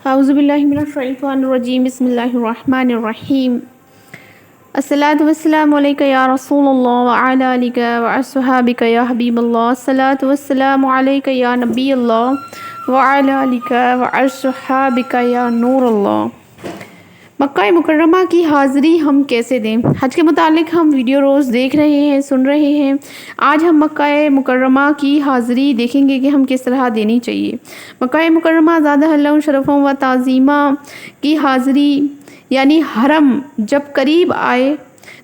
اعوذ باللہ من الشیطان الرجیم بسم اللہ الرحمن الرحیم الصلاۃ والسلام علیک یا رسول اللہ وعلی آلک واصحابک یا حبیب اللہ الصلاۃ والسلام علیک یا نبی اللہ وعلی آلک واصحابک یا نور اللہ۔ مکہ مکرمہ کی حاضری ہم کیسے دیں؟ حج کے متعلق ہم ویڈیو روز دیکھ رہے ہیں، سن رہے ہیں۔ آج ہم مکہ مکرمہ کی حاضری دیکھیں گے کہ ہم کس طرح دینی چاہیے۔ مکہ مکرمہ زادہ اللہ شرفوں و تعظیمہ کی حاضری یعنی حرم جب قریب آئے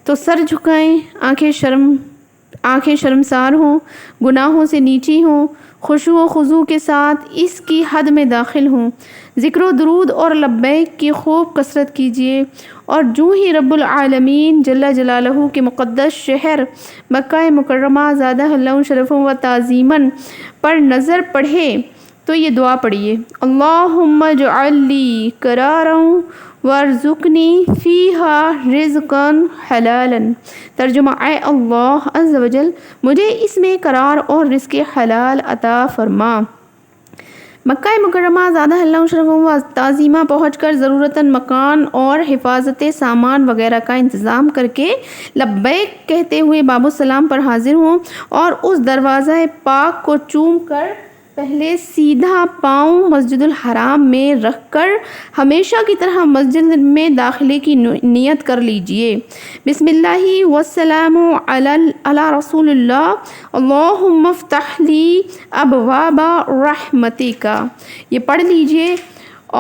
تو سر جھکائیں، آنکھیں شرمسار ہوں، گناہوں سے نیچی ہوں، خشوع و خضوع کے ساتھ اس کی حد میں داخل ہوں، ذکر و درود اور لبیک کی خوب کثرت کیجیے، اور جو ہی رب العالمین جل جلالہ کے مقدس شہر مکہ مکرمہ زادہ اللہ شرفوں و تعظیماً پر نظر پڑے تو یہ دعا پڑھیے: اللہم اجعل لی قرارا وارزقنی فیہا رزقا حلالا۔ ترجمہ: اے اللہ عز و جل مجھے اس میں قرار اور رزق حلال عطا فرما۔ مکہ مکرمہ زادہ اللہ شرفوں و تعظیمہ پہنچ کر ضرورتاً مکان اور حفاظت سامان وغیرہ کا انتظام کر کے لبیک کہتے ہوئے باب السلام پر حاضر ہوں، اور اس دروازہ پاک کو چوم کر پہلے سیدھا پاؤں مسجد الحرام میں رکھ کر ہمیشہ کی طرح مسجد میں داخلے کی نیت کر لیجئے۔ بسم اللہ والسلام علی رسول اللہ، اللہم افتح لی ابواب رحمتک، یہ پڑھ لیجئے،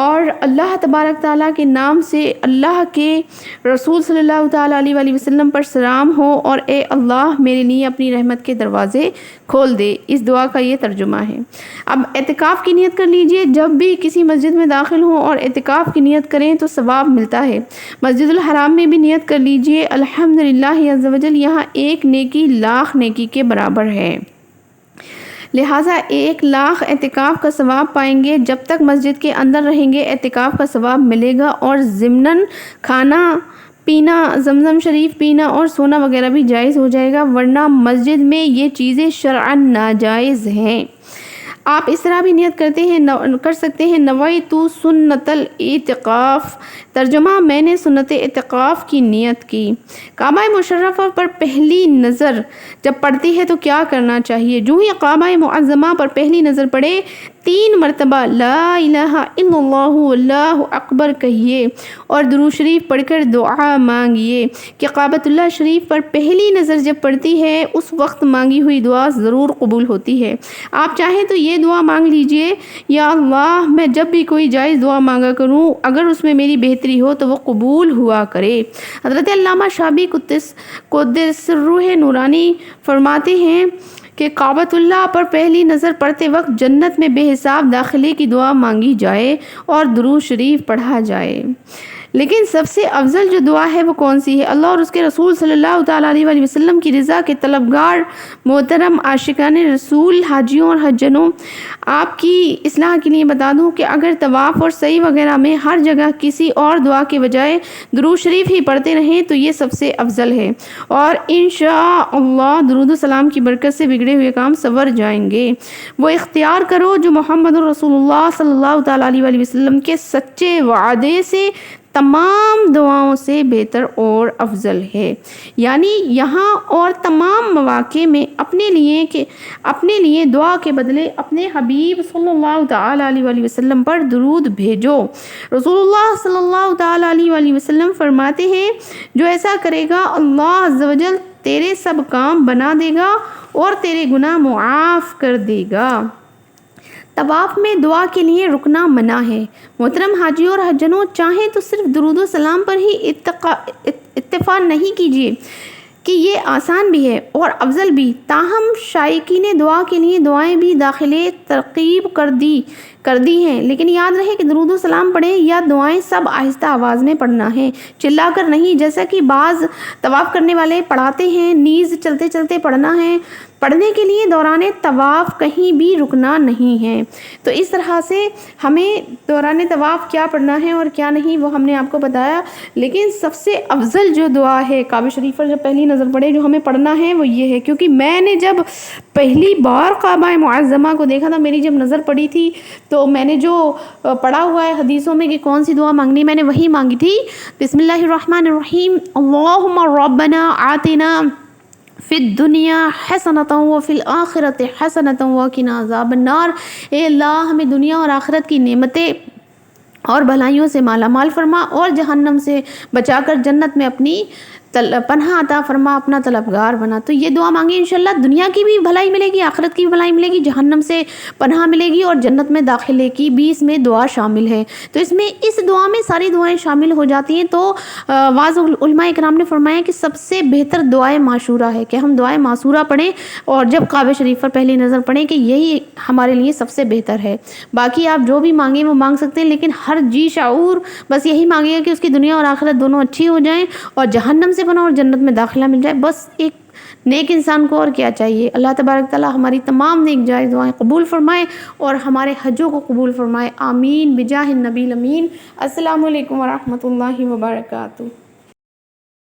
اور اللہ تبارک تعالیٰ کے نام سے اللہ کے رسول صلی اللہ تعالیٰ علیہ وآلہ وسلم پر سلام ہو، اور اے اللہ میرے لیے اپنی رحمت کے دروازے کھول دے۔ اس دعا کا یہ ترجمہ ہے۔ اب اعتکاف کی نیت کر لیجئے۔ جب بھی کسی مسجد میں داخل ہوں اور اعتکاف کی نیت کریں تو ثواب ملتا ہے۔ مسجد الحرام میں بھی نیت کر لیجئے۔ الحمدللہ عز و جل یہاں ایک نیکی لاکھ نیکی کے برابر ہے، لہٰذا 1,00,000 اعتکاف کا ثواب پائیں گے۔ جب تک مسجد کے اندر رہیں گے اعتکاف کا ثواب ملے گا، اور ضمناً کھانا پینا، زمزم شریف پینا اور سونا وغیرہ بھی جائز ہو جائے گا، ورنہ مسجد میں یہ چیزیں شرعاً ناجائز ہیں۔ آپ اس طرح بھی نیت کر سکتے ہیں: نویت سنت الاعتکاف۔ ترجمہ: میں نے سنت اعتکاف کی نیت کی۔ کعبہ مشرفہ پر پہلی نظر جب پڑتی ہے تو کیا کرنا چاہیے؟ جو ہی کعبہ معظمہ پر پہلی نظر پڑے 3 مرتبہ لا الہ الا اللہ اللہ اکبر کہیے، اور درود شریف پڑھ کر دعا مانگیے کہ کعبۃ اللہ شریف پر پہلی نظر جب پڑتی ہے اس وقت مانگی ہوئی دعا ضرور قبول ہوتی ہے۔ آپ چاہیں تو یہ دعا مانگ لیجئے: یا اللہ میں جب بھی کوئی جائز دعا مانگا کروں اگر اس میں میری بہتری ہو تو وہ قبول ہوا کرے۔ حضرت علامہ شابی قدس روح نورانی فرماتے ہیں کہ کعبۃ اللہ پر پہلی نظر پڑتے وقت جنت میں بے حساب داخلے کی دعا مانگی جائے اور درود شریف پڑھا جائے۔ لیکن سب سے افضل جو دعا ہے وہ کون سی ہے؟ اللہ اور اس کے رسول صلی اللہ تعالیٰ علیہ وآلہ وسلم کی رضا کے طلبگار محترم عاشقان رسول حاجیوں اور حجنوں، آپ کی اصلاح کے لیے بتا دوں کہ اگر طواف اور سعی وغیرہ میں ہر جگہ کسی اور دعا کے بجائے درود شریف ہی پڑھتے رہیں تو یہ سب سے افضل ہے، اور انشاءاللہ درود و سلام کی برکت سے بگڑے ہوئے کام سنور جائیں گے۔ وہ اختیار کرو جو محمد رسول اللہ صلی اللہ تعالیٰ علیہ وآلہ وسلم کے سچے وعدے سے تمام دعاؤں سے بہتر اور افضل ہے، یعنی یہاں اور تمام مواقع میں اپنے لیے دعا کے بدلے اپنے حبیب صلی اللہ تعالیٰ علیہ وآلہ وسلم پر درود بھیجو۔ رسول اللہ صلی اللہ تعالیٰ علیہ وآلہ وسلم فرماتے ہیں: جو ایسا کرے گا اللہ عز و جل تیرے سب کام بنا دے گا اور تیرے گناہ معاف کر دے گا۔ طواف میں دعا کے لیے رکنا منع ہے۔ محترم حاجی اور حجنوں، چاہیں تو صرف درود و سلام پر ہی اکتفا نہیں کیجیے کہ یہ آسان بھی ہے اور افضل بھی، تاہم شائقین دعا کے لیے دعائیں بھی داخلے ترغیب کر دی ہیں، لیکن یاد رہے کہ درود و سلام پڑھیں یا دعائیں سب آہستہ آواز میں پڑھنا ہے، چلا کر نہیں، جیسا کہ بعض طواف کرنے والے پڑھاتے ہیں، نیز چلتے چلتے پڑھنا ہے۔ پڑھنے کے لیے دوران طواف کہیں بھی رکنا نہیں ہے۔ تو اس طرح سے ہمیں دوران طواف کیا پڑھنا ہے اور کیا نہیں وہ ہم نے آپ کو بتایا، لیکن سب سے افضل جو دعا ہے کعبہ شریف پر جب پہلی نظر پڑے جو ہمیں پڑھنا ہے وہ یہ ہے، کیونکہ میں نے جب پہلی بار کعبہ معظمہ کو دیکھا تھا، میری جب نظر پڑی تھی تو میں نے جو پڑھا ہوا ہے حدیثوں میں کہ کون سی دعا مانگنی، میں نے وہی مانگی تھی. بسم اللہ الرحمن الرحیم. اللہم ربنا آتنا فی الدنیا حسنۃ وفی الآخرۃ حسنۃ وقنا عذاب النار. اے اللہ ہمیں دنیا اور آخرت کی نعمتیں اور بھلائیوں سے مالا مال فرما اور جہنم سے بچا کر جنت میں اپنی پناہ عطا فرما، اپنا طلبگار بنا. تو یہ دعا مانگی، انشاءاللہ دنیا کی بھی بھلائی ملے گی، آخرت کی بھی بھلائی ملے گی، جہنم سے پناہ ملے گی اور جنت میں داخلے کی بھی اس میں دعا شامل ہے. تو اس دعا میں ساری دعائیں شامل ہو جاتی ہیں. تو بعض علماء اکرام نے فرمایا کہ سب سے بہتر دعائے معشورہ ہے کہ ہم دعائے معشورہ پڑھیں اور جب کعبہ شریف پر پہلی نظر پڑھیں کہ یہی ہمارے لیے سب سے بہتر ہے. باقی آپ جو بھی مانگیں وہ مانگ سکتے ہیں، لیکن ہر جی شعور بس یہی مانگے گا کہ اس کی دنیا اور آخرت دونوں اچھی ہو جائیں اور جہنم سے بنا اور جنت میں داخلہ مل جائے. بس ایک نیک انسان کو اور کیا چاہیے. اللہ تبارک تعالیٰ ہماری تمام نیک جائز دعائیں قبول فرمائے اور ہمارے حجوں کو قبول فرمائے. آمین بجاہ النبی الامین. السلام علیکم ورحمۃ اللہ وبرکاتہ.